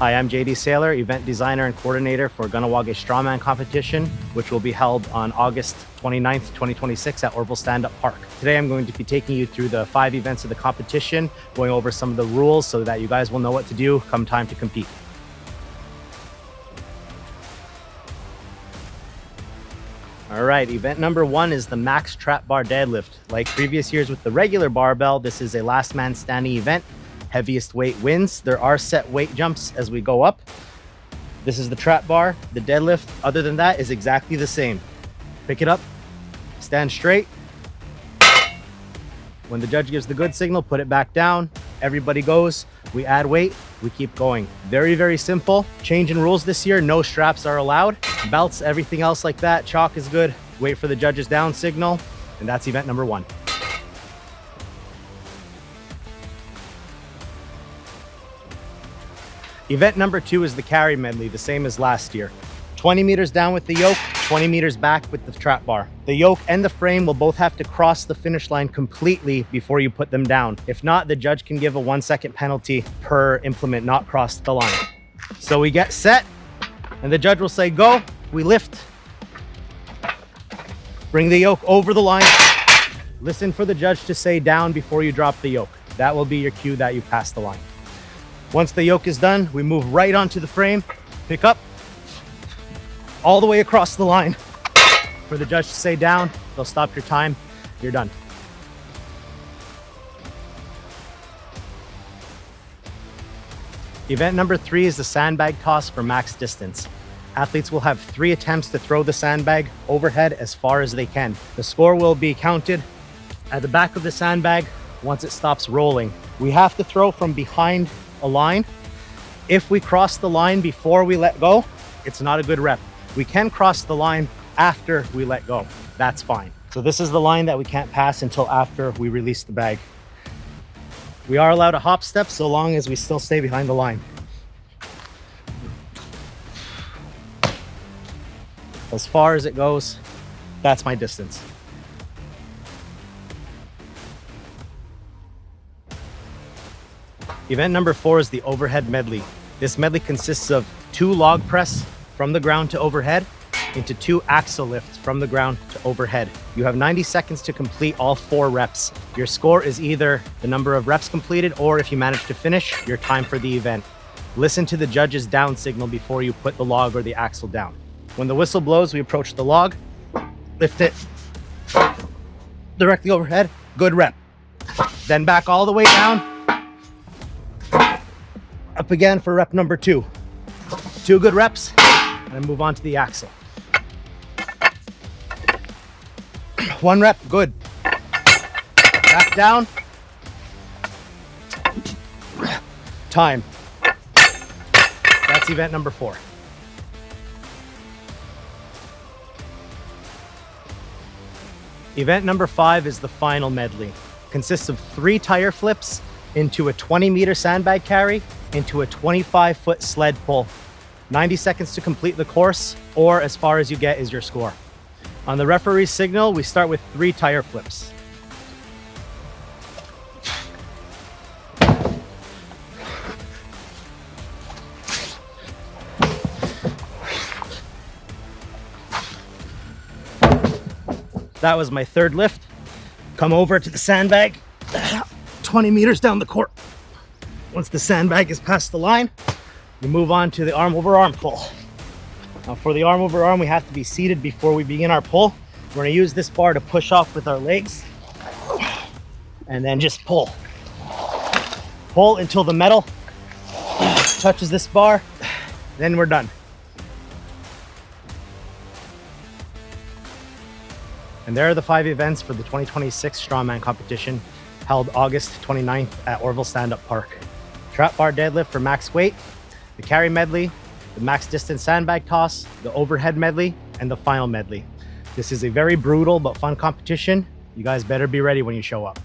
Hi, I'm JD Saylor, event designer and coordinator for Kahnawà Strongman competition, which will be held on August 29th, 2026 at Orville Standup Park. Today, I'm going to be taking you through the 5 events of the competition, going over some of the rules so that you guys will know what to do come time to compete. All right, event number 1 is the max trap bar deadlift. Like previous years with the regular barbell, this is a last man standing event. Heaviest weight wins. There are set weight jumps as we go up. This is the trap bar. The deadlift, other than that, is exactly the same. Pick it up, stand straight. When the judge gives the good signal, put it back down. Everybody goes. We add weight, we keep going. Very, very simple. Change in rules this year. No straps are allowed. Belts, everything else like that. Chalk is good. Wait for the judge's down signal. And that's event number 1. Event number 2 is the carry medley, the same as last year. 20 meters down with the yoke, 20 meters back with the trap bar. The yoke and the frame will both have to cross the finish line completely before you put them down. If not, the judge can give a 1-second penalty per implement not crossed the line. So we get set and the judge will say go, we lift. Bring the yoke over the line. Listen for the judge to say down before you drop the yoke. That will be your cue that you passed the line. Once the yoke is done, we move right onto the frame, pick up, all the way across the line. For the judge to say down, they'll stop your time, you're done. Event number 3 is the sandbag toss for max distance. Athletes will have 3 attempts to throw the sandbag overhead as far as they can. The score will be counted at the back of the sandbag once it stops rolling. We have to throw from behind a line. If we cross the line before we let go, it's not a good rep. We can cross the line after we let go. That's fine. So this is the line that we can't pass until after we release the bag. We are allowed a hop step so long as we still stay behind the line. As far as it goes, that's my distance. Event number 4 is the overhead medley. This medley consists of 2 log press from the ground to overhead into 2 axle lifts from the ground to overhead. You have 90 seconds to complete all 4 reps. Your score is either the number of reps completed or, if you manage to finish, your time for the event. Listen to the judge's down signal before you put the log or the axle down. When the whistle blows, we approach the log, lift it directly overhead, good rep. Then back all the way down, up again for rep number 2. 2 good reps, and then move on to the axle. 1 rep, good. Back down. Time. That's event number 4. Event number 5 is the final medley. Consists of 3 tire flips into a 20-meter sandbag carry, into a 25-foot sled pull. 90 seconds to complete the course, or as far as you get is your score. On the referee's signal, we start with 3 tire flips. That was my 3rd lift. Come over to the sandbag, 20 meters down the court. Once the sandbag is past the line, we move on to the arm over arm pull. Now for the arm over arm, we have to be seated before we begin our pull. We're gonna use this bar to push off with our legs and then just pull. Pull until the metal touches this bar, then we're done. And there are the 5 events for the 2026 Strongman competition held August 29th at Orville Standup Park. Trap bar deadlift for max weight, the carry medley, the max distance sandbag toss, the overhead medley, and the final medley. This is a very brutal but fun competition. You guys better be ready when you show up.